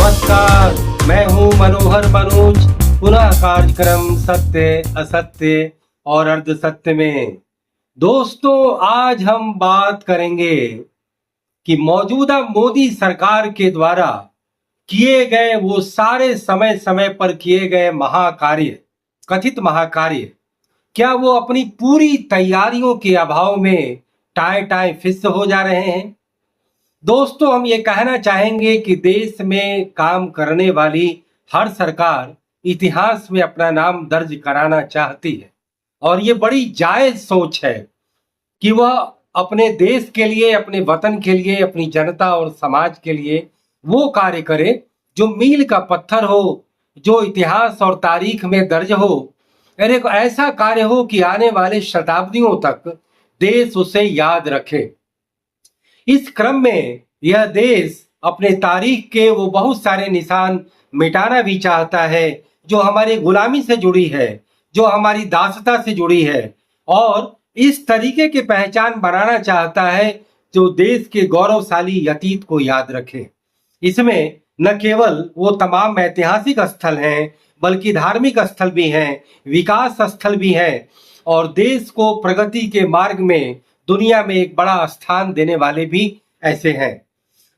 नमस्कार, मैं हूं मनोहर मनोज। पुनः कार्यक्रम सत्य असत्य और अर्ध सत्य में। दोस्तों, आज हम बात करेंगे कि मौजूदा मोदी सरकार के द्वारा किए गए वो सारे समय समय पर किए गए महाकार्य, कथित महाकार्य, क्या वो अपनी पूरी तैयारियों के अभाव में टाए टाए फिस हो जा रहे हैं। दोस्तों, हम ये कहना चाहेंगे कि देश में काम करने वाली हर सरकार इतिहास में अपना नाम दर्ज कराना चाहती है और ये बड़ी जायज सोच है कि वह अपने देश के लिए, अपने वतन के लिए, अपनी जनता और समाज के लिए वो कार्य करे जो मील का पत्थर हो, जो इतिहास और तारीख में दर्ज हो। और एक ऐसा कार्य हो कि आने वाले शताब्दियों तक देश उसे याद रखे। इस क्रम में यह देश अपने तारीख के वो बहुत सारे निशान मिटाना भी चाहता है जो हमारी गुलामी से जुड़ी है, जो हमारी दासता से जुड़ी है, और इस तरीके की पहचान बनाना चाहता है जो देश के गौरवशाली अतीत को याद रखे। इसमें न केवल वो तमाम ऐतिहासिक स्थल हैं, बल्कि धार्मिक स्थल भी हैं, विकास स्थल भी हैं, और देश को प्रगति के मार्ग में दुनिया में एक बड़ा स्थान देने वाले भी ऐसे हैं।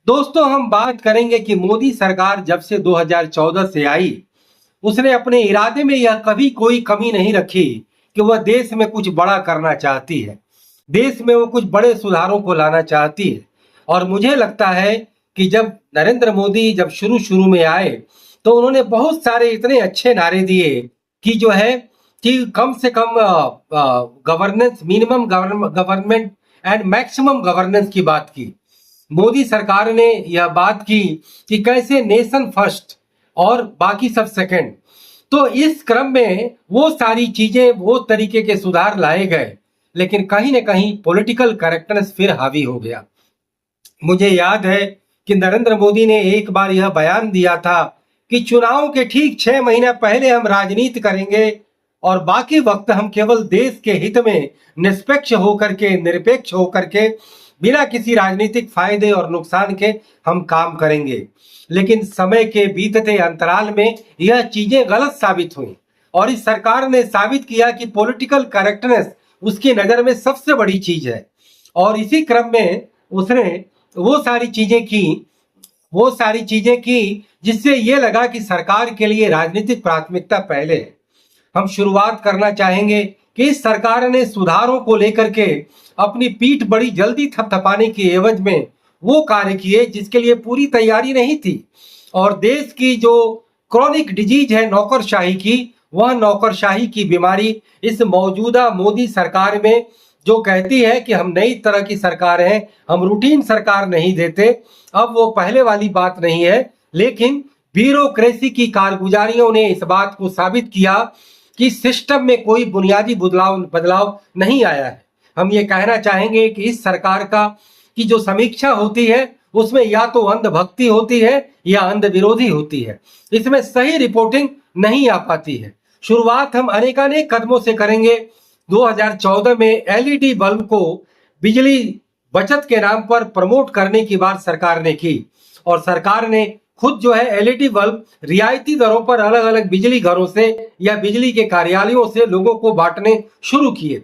दोस्तों, हम बात करेंगे कि मोदी सरकार जब से 2014 से आई, उसने अपने इरादे में यह कभी कोई कमी नहीं रखी कि वह देश में कुछ बड़ा करना चाहती है, देश में वो कुछ बड़े सुधारों को लाना चाहती है। और मुझे लगता है कि जब नरेंद्र मोदी जब शुरू में आए तो उन्होंने बहुत सारे इतने अच्छे नारे दिए कि जो है कि कम से कम governance, minimum government and maximum governance की बात की। मोदी सरकार ने यह बात की कि कैसे नेशन फर्स्ट और बाकी सब सेकंड। तो इस क्रम में वो सारी चीजें, वो तरीके के सुधार लाए गए, लेकिन कहीं ना कहीं पॉलिटिकल करेक्टनेस फिर हावी हो गया। मुझे याद है कि नरेंद्र मोदी ने एक बार यह बयान दिया था कि चुनाव के ठीक 6 महीने पहले हम राजनीति करेंगे और बाकी वक्त हम केवल देश के हित में निष्पक्ष होकर के, निरपेक्ष होकर के, बिना किसी राजनीतिक फायदे और नुकसान के हम काम करेंगे। लेकिन समय के बीतते अंतराल में यह चीजें गलत साबित हुई और इस सरकार ने साबित किया कि पॉलिटिकल करेक्टनेस उसकी नजर में सबसे बड़ी चीज है। और इसी क्रम में उसने वो सारी चीजें की जिससे ये लगा कि सरकार के लिए राजनीतिक प्राथमिकता पहले है। हम शुरुआत करना चाहेंगे कि इस सरकार ने सुधारों को लेकर के अपनी पीठ बड़ी जल्दी थपथपाने की एवज में वो कार्य किए जिसके लिए पूरी तैयारी नहीं थी। और देश की जो क्रॉनिक डिजीज है नौकरशाही की, वह नौकरशाही की बीमारी इस मौजूदा मोदी सरकार में, जो कहती है कि हम नई तरह की सरकार है, हम रूटीन सरकार नहीं देते, अब वो पहले वाली बात नहीं है। लेकिन ब्यूरोक्रेसी की कारगुजारियों ने इस बात को साबित किया कि सिस्टम में कोई बुनियादी बदलाव नहीं आया है। हम ये कहना चाहेंगे कि इस सरकार की जो समीक्षा होती है उसमें या तो अंधभक्ति होती है या अंध विरोधी होती है। इसमें सही रिपोर्टिंग नहीं आ पाती है। शुरुआत हम अनेकानेक कदमों से करेंगे। 2014 में एलईडी बल्ब को बिजली बचत के नाम पर प्रमोट करने की बात सरकार ने की और सरकार ने खुद जो है एलईडी बल्ब रियायती दरों पर अलग अलग बिजली घरों से या बिजली के कार्यालयों से लोगों को बांटने शुरू किए।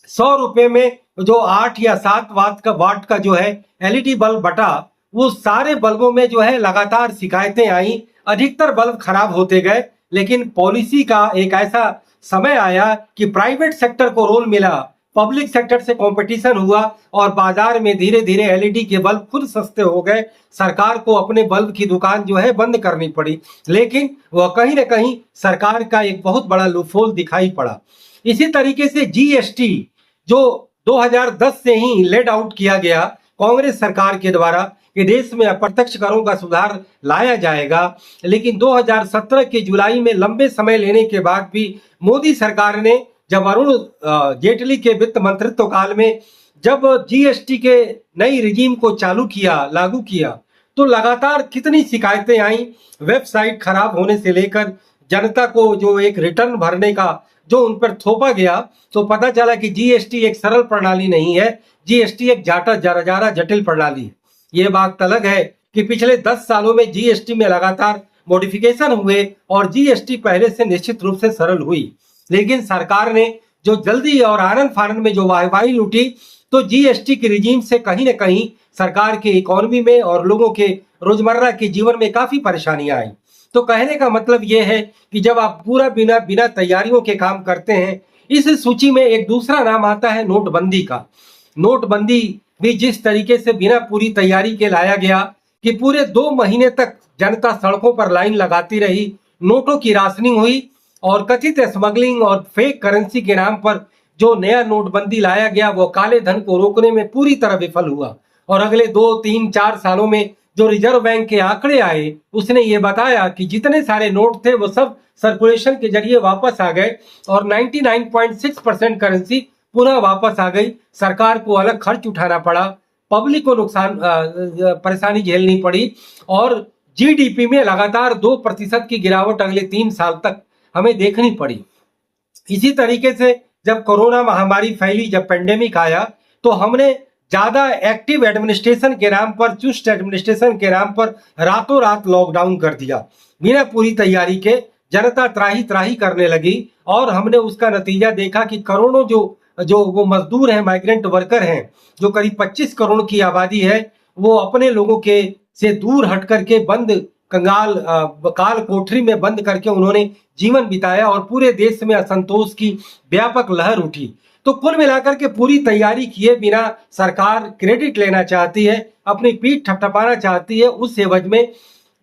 100 रुपए में जो 8 या 7 वाट का जो है एलईडी बल्ब बटा, वो सारे बल्बों में जो है लगातार शिकायतें आई, अधिकतर बल्ब खराब होते गए। लेकिन पॉलिसी का एक ऐसा समय आया कि प्राइवेट सेक्टर को रोल मिला, पब्लिक सेक्टर से कंपटीशन हुआ और बाजार में धीरे धीरे एलईडी के बल्ब खुद सस्ते हो गए। सरकार को अपने बल्ब की दुकान जो है बंद करनी पड़ी, लेकिन वह कहीं ना कहीं सरकार का एक बहुत बड़ा लूपहोल दिखाई पड़ा। इसी तरीके से जीएसटी जो 2010 से ही लेड आउट किया गया कांग्रेस सरकार के द्वारा कि देश में अप्रत्यक्ष करों का सुधार लाया जाएगा, लेकिन 2017 के जुलाई में लंबे समय लेने के बाद भी मोदी सरकार ने, जब अरुण जेटली के वित्त मंत्रित्व काल में जब जीएसटी के नई रिजीम को लागू किया, तो लगातार कितनी शिकायतें आई। वेबसाइट खराब होने से लेकर जनता को जो एक रिटर्न भरने का जो उन पर थोपा गया, तो पता चला कि जीएसटी एक सरल प्रणाली नहीं है, जीएसटी एक जाटा जरा जटिल प्रणाली है। ये बात अलग है कि पिछले 10 सालों में जीएसटी में लगातार मॉडिफिकेशन हुए और जीएसटी पहले से निश्चित रूप से सरल हुई, लेकिन सरकार ने जो जल्दी और आनंद फानंद में जो वाहवाही लूटी, तो जीएसटी के रिजीम से कहीं ना कहीं सरकार के इकोनॉमी में और लोगों के रोजमर्रा के जीवन में काफी परेशानियां आई। तो कहने का मतलब यह है कि जब आप पूरा बिना बिना तैयारियों के काम करते हैं, इस सूची में एक दूसरा नाम आता है नोटबंदी का। नोटबंदी भी जिस तरीके से बिना पूरी तैयारी के लाया गया कि पूरे 2 महीने तक जनता सड़कों पर लाइन लगाती रही, नोटों की राशनिंग हुई और कथित स्मगलिंग और फेक करेंसी के नाम पर जो नया नोटबंदी लाया गया वो काले धन को रोकने में पूरी तरह विफल हुआ। और अगले 2, 3, 4 सालों में जो रिजर्व बैंक के आंकड़े आए, उसने ये बताया कि जितने सारे नोट थे वो सब सर्कुलेशन के जरिए वापस आ गए और 99.6% करेंसी पुनः वापस आ गई। सरकार को अलग खर्च उठाना पड़ा, पब्लिक को नुकसान परेशानी झेलनी पड़ी और जीडीपी में लगातार 2% की गिरावट अगले 3 साल तक हमें देखनी पड़ी। इसी तरीके से जब कोरोना महामारी फैली, जब पेंडेमिक आया, तो हमने ज्यादा एक्टिव एडमिनिस्ट्रेशन के नाम पर, चुस्त एडमिनिस्ट्रेशन के नाम पर रातों रात लॉकडाउन कर दिया। बिना पूरी तैयारी के जनता त्राही त्राही करने लगी और हमने उसका नतीजा देखा कि करोड़ों जो वो मजदूर हैं, माइग्रेंट वर्कर हैं, जो करीब 25 करोड़ की आबादी है, वो अपने लोगों के से दूर हट करके बंद कंगाल काल कोठरी में बंद करके उन्होंने जीवन बिताया और पूरे देश में असंतोष की व्यापक लहर उठी। तो कुल मिलाकर के पूरी तैयारी किए बिना सरकार क्रेडिट लेना चाहती है, अपनी पीठ थपथपाना चाहती है। उस एवज में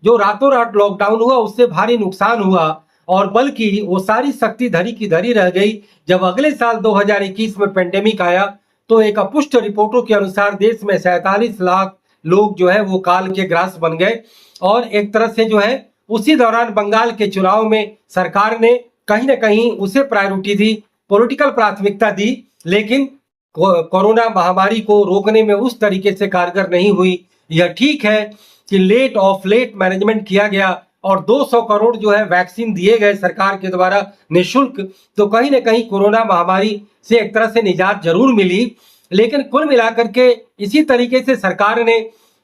जो रातों रात लॉकडाउन हुआ उससे भारी नुकसान हुआ और बल्कि वो सारी शक्ति धरी की धरी रह गई। जब अगले साल 2021 में पेंडेमिक आया तो एक अपुष्ट रिपोर्टों के अनुसार देश में 47 लाख लोग जो है वो काल के ग्रास बन गए और एक तरह से जो है उसी दौरान बंगाल के चुनाव में सरकार ने कहीं ना कहीं उसे प्रायोरिटी दी, पॉलिटिकल प्राथमिकता दी, लेकिन कोरोना महामारी को रोकने में उस तरीके से कारगर नहीं हुई। यह ठीक है कि लेट ऑफ लेट मैनेजमेंट किया गया और 200 करोड़ जो है वैक्सीन दिए गए सरकार के द्वारा निःशुल्क, तो कहीं ना कहीं कोरोना महामारी से एक तरह से निजात जरूर मिली। लेकिन कुल मिलाकर के इसी तरीके से सरकार ने,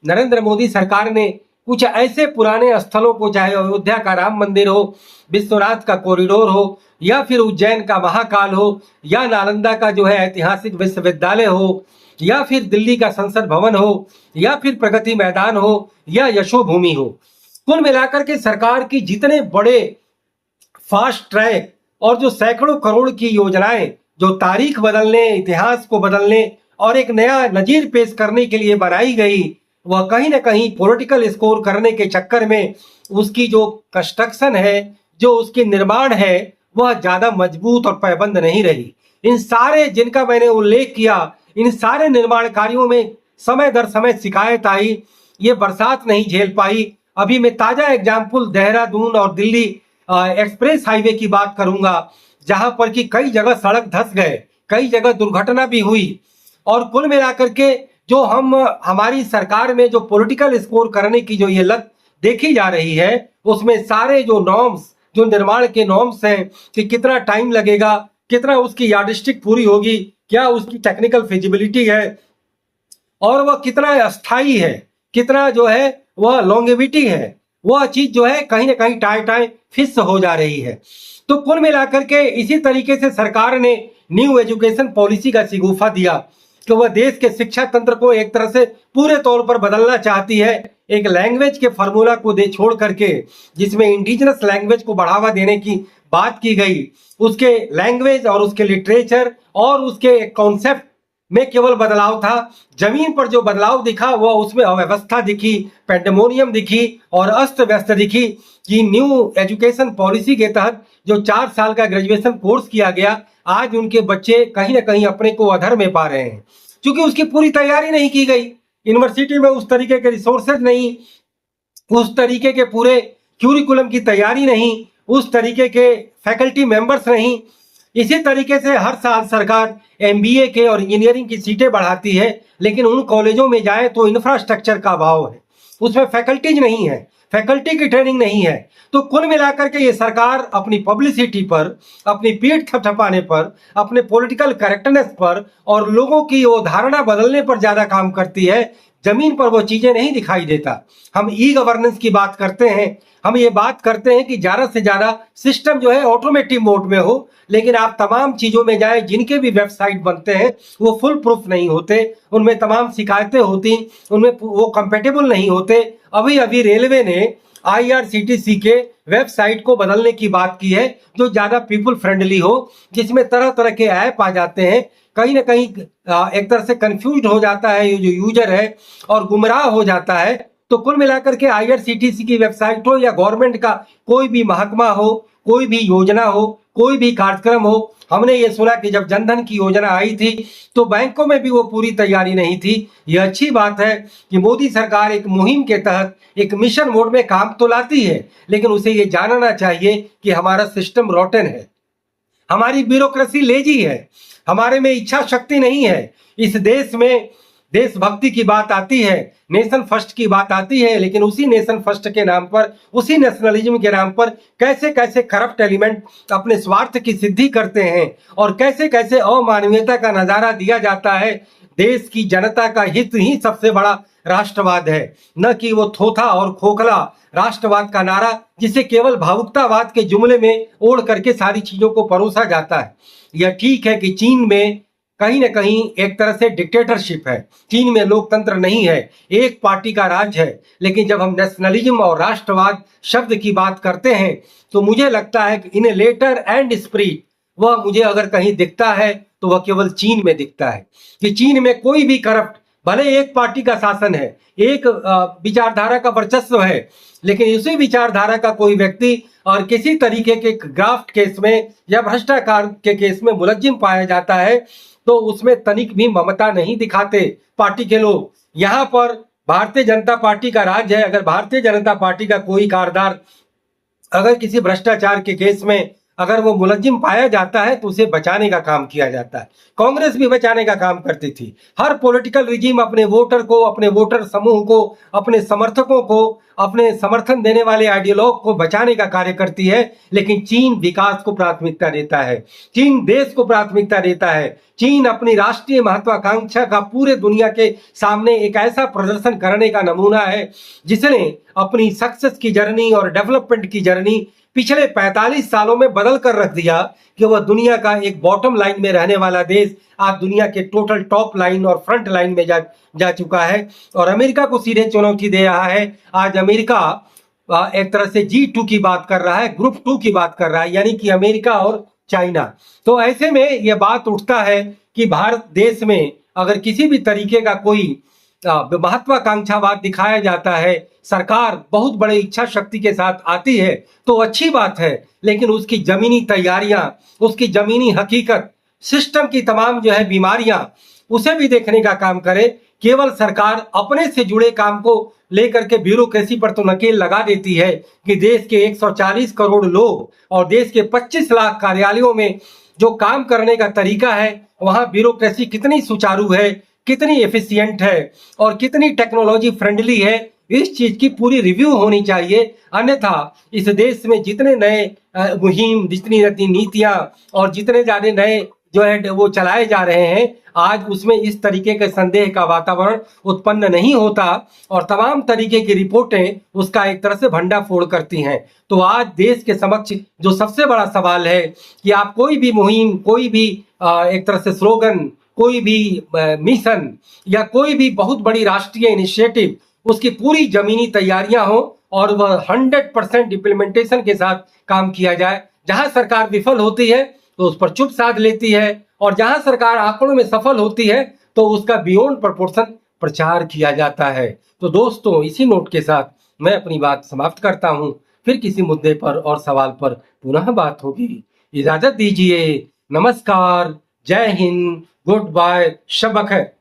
नरेंद्र मोदी सरकार ने कुछ ऐसे पुराने स्थलों को, चाहे अयोध्या का राम मंदिर हो, विश्वनाथ का कॉरिडोर हो, या फिर उज्जैन का महाकाल हो, या नालंदा का जो है ऐतिहासिक विश्वविद्यालय हो, या फिर दिल्ली का संसद भवन हो, या फिर प्रगति मैदान हो, या यशोभूमि हो, कुल मिलाकर के सरकार की जितने बड़े फास्ट ट्रैक और जो सैकड़ों करोड़ की योजनाएं जो तारीख बदलने, इतिहास को बदलने और एक नया नजीर पेश करने के लिए बनाई गई, वह कहीं ना कहीं पॉलिटिकल स्कोर करने के चक्कर में उसकी जो कंस्ट्रक्शन है, जो उसकी निर्माण है, वह ज्यादा मजबूत और पाबंद नहीं रही। इन सारे जिनका मैंने उल्लेख किया, इन सारे निर्माण कार्यों में समय दर समय शिकायत आई, ये बरसात नहीं झेल पाई। अभी मैं ताजा एग्जाम्पल देहरादून और दिल्ली एक्सप्रेस हाईवे की बात करूंगा, जहां पर कि कई जगह सड़क धंस गए, कई जगह दुर्घटना भी हुई। और कुल मिलाकर के जो हमारी सरकार में जो पॉलिटिकल स्कोर करने की जो ये लत देखी जा रही है, उसमें सारे जो नॉर्म्स, जो निर्माण के नॉर्म्स हैं कि कितना टाइम लगेगा, कितना उसकी यार्डस्टिक पूरी होगी, क्या उसकी टेक्निकल फिजिबिलिटी है और वह कितना अस्थाई है, कितना जो है वह लॉन्गेविटी है, वह चीज जो है कहीं ना कहीं टाई फिक्स हो जा रही है। तो कुल मिलाकर के इसी तरीके से सरकार ने न्यू एजुकेशन पॉलिसी का शिगूफा दिया कि वह देश के शिक्षा तंत्र को एक तरह से पूरे तौर पर बदलना चाहती है। एक लैंग्वेज के फार्मूला को दे छोड़ करके, जिसमें इंडिजिनस लैंग्वेज को बढ़ावा देने की बात की गई, उसके लैंग्वेज और उसके लिटरेचर और उसके कॉन्सेप्ट में केवल बदलाव था। जमीन पर जो बदलाव दिखा वह उसमें अव्यवस्था दिखी, पेंडेमोनियम दिखी और अस्त व्यस्त दिखी कि न्यू एजुकेशन पॉलिसी के तहत जो 4 साल का ग्रेजुएशन कोर्स किया गया, आज उनके बच्चे कहीं ना कहीं अपने को अधर में पा रहे हैं, क्योंकि उसकी पूरी तैयारी नहीं की गई। यूनिवर्सिटी में उस तरीके के रिसोर्सेज नहीं, उस तरीके के पूरे क्यूरिकुलम की तैयारी नहीं, उस तरीके के फैकल्टी मेंबर्स नहीं। इसी तरीके से हर साल सरकार एमबीए के और इंजीनियरिंग की सीटें बढ़ाती है, लेकिन उन कॉलेजों में जाए तो इंफ्रास्ट्रक्चर का अभाव है, उसमें फैकल्टीज नहीं है, फैकल्टी की ट्रेनिंग नहीं है। तो कुल मिलाकर के ये सरकार अपनी पब्लिसिटी पर, अपनी पीठ थपथपाने पर, अपने पॉलिटिकल करेक्टनेस पर और लोगों की वो धारणा बदलने पर ज्यादा काम करती है, जमीन पर वो चीजें नहीं दिखाई देता। हम ई गवर्नेंस की बात करते हैं, हम ये बात करते हैं कि ज्यादा से ज्यादा सिस्टम जो है ऑटोमेटिक मोड में हो, लेकिन आप तमाम चीजों में जाएं, जिनके भी वेबसाइट बनते हैं वो फुल प्रूफ नहीं होते, उनमें तमाम शिकायतें होती, उनमें वो कंपेटेबल नहीं होते। अभी अभी रेलवे ने IRCTC के वेबसाइट को बदलने की बात की है, जो ज्यादा पीपल फ्रेंडली हो, जिसमें तरह तरह के ऐप आ जाते हैं। कहीं ना कहीं एक तरह से कंफ्यूज हो जाता है ये जो यूजर है और गुमराह हो जाता है। तो कुल मिलाकर के IRCTC की वेबसाइट हो या गवर्नमेंट का कोई भी महकमा हो, कोई भी योजना हो, कोई भी कार्यक्रम हो, हमने ये सुना कि जब जनधन की योजना आई थी तो बैंकों में भी वो पूरी तैयारी नहीं थी। ये अच्छी बात है कि मोदी सरकार एक मुहिम के तहत एक मिशन मोड में काम तो लाती है, लेकिन उसे ये जानना चाहिए कि हमारा सिस्टम रोटन है, हमारी ब्यूरोक्रेसी लेजी है, हमारे में इच्छा शक्ति नहीं है। इस देश में देशभक्ति की बात आती है, नेशन फर्स्ट की बात आती है, लेकिन उसी नेशन फर्स्ट के नाम पर, उसी नेशनलिज्म के नाम पर कैसे कैसे करप्ट एलिमेंट अपने स्वार्थ की सिद्धि करते हैं और कैसे कैसे अमानवीयता का नजारा दिया जाता है। देश की जनता का हित ही सबसे बड़ा राष्ट्रवाद है, न कि वो थोथा और खोखला राष्ट्रवाद का नारा, जिसे केवल भावुकतावाद के जुमले में ओढ़ करके सारी चीजों को परोसा जाता है। यह ठीक है कि चीन में कहीं ना कहीं एक तरह से डिक्टेटरशिप है, चीन में लोकतंत्र नहीं है, एक पार्टी का राज है, लेकिन जब हम नेशनलिज्म और राष्ट्रवाद शब्द की बात करते हैं तो मुझे लगता है कि इन लेटर एंड स्पिरिट वह मुझे अगर कहीं दिखता है तो वह केवल चीन में दिखता है। कि चीन में कोई भी करप्ट, भले एक पार्टी का शासन है, एक विचारधारा का वर्चस्व है, लेकिन उसी विचारधारा का कोई व्यक्ति और किसी तरीके के ग्राफ्ट केस में या भ्रष्टाचार के केस में मुलज्जिम पाया जाता है तो उसमें तनिक भी ममता नहीं दिखाते पार्टी के लोग। यहाँ पर भारतीय जनता पार्टी का राज है। अगर भारतीय जनता पार्टी का कोई कारदार अगर किसी भ्रष्टाचार के केस में अगर वो मुलज्जिम पाया जाता है तो उसे बचाने का काम किया जाता है। कांग्रेस भी बचाने का काम करती थी। हर पॉलिटिकल रिजीम अपने वोटर को, अपने वोटर समूह को, अपने समर्थकों को, अपने समर्थन देने वाले आइडियोलॉग को बचाने का कार्य करती है, लेकिन चीन विकास को प्राथमिकता देता है, चीन देश को प्राथमिकता देता है। चीन अपनी राष्ट्रीय महत्वाकांक्षा का पूरे दुनिया के सामने एक ऐसा प्रदर्शन करने का नमूना है जिसने अपनी सक्सेस की जर्नी और डेवलपमेंट की जर्नी पिछले 45 सालों में बदल कर रख दिया कि वह दुनिया का एक बॉटम लाइन में रहने वाला देश आज दुनिया के टोटल टॉप लाइन और फ्रंट लाइन में जा चुका है और अमेरिका को सीधे चुनौती दे रहा है। आज अमेरिका एक तरह से G2 की बात कर रहा है, ग्रुप 2 की बात कर रहा है, यानी कि अमेरिका और चाइना। तो ऐसे में यह बात उठता है कि भारत देश में अगर किसी भी तरीके का कोई महत्वाकांक्षावाद दिखाया जाता है, सरकार बहुत बड़े इच्छा शक्ति के साथ आती है तो अच्छी बात है, लेकिन उसकी जमीनी तैयारियां, उसकी जमीनी हकीकत, सिस्टम की तमाम जो है बीमारियां, उसे भी देखने का काम करे। केवल सरकार अपने से जुड़े काम को लेकर के ब्यूरोक्रेसी पर तो नकेल लगा देती है कि देश के 140 करोड़ लोग और देश के 25 लाख कार्यालयों में जो काम करने का तरीका है वहां ब्यूरोक्रेसी कितनी सुचारू है, कितनी एफिशिएंट है और कितनी टेक्नोलॉजी फ्रेंडली है, इस चीज की पूरी रिव्यू होनी चाहिए। अन्यथा इस देश में जितने नए मुहिम, जितनी नीतियां और जितने ज्यादा नए जो है वो चलाए जा रहे हैं, आज उसमें इस तरीके के संदेह का वातावरण उत्पन्न नहीं होता और तमाम तरीके की रिपोर्टें उसका एक तरह से भंडाफोड़ करती हैं। तो आज देश के समक्ष जो सबसे बड़ा सवाल है कि आप कोई भी मुहिम, कोई भी एक तरह से स्लोगन, कोई भी मिशन या कोई भी बहुत बड़ी राष्ट्रीय इनिशिएटिव, उसकी पूरी जमीनी तैयारियां हो और वह 100% इम्प्लीमेंटेशन के साथ काम किया जाए। जहां सरकार विफल होती है तो उस पर चुप साध लेती है और जहां सरकार आंकड़ों में सफल होती है तो उसका बियॉन्ड प्रोपोर्शन प्रचार किया जाता है। तो दोस्तों, इसी नोट के साथ मैं अपनी बात समाप्त करता हूं। फिर किसी मुद्दे पर और सवाल पर पुनः बात होगी। इजाजत दीजिए। नमस्कार, जय हिंद, गुड बाय, शब बखैर।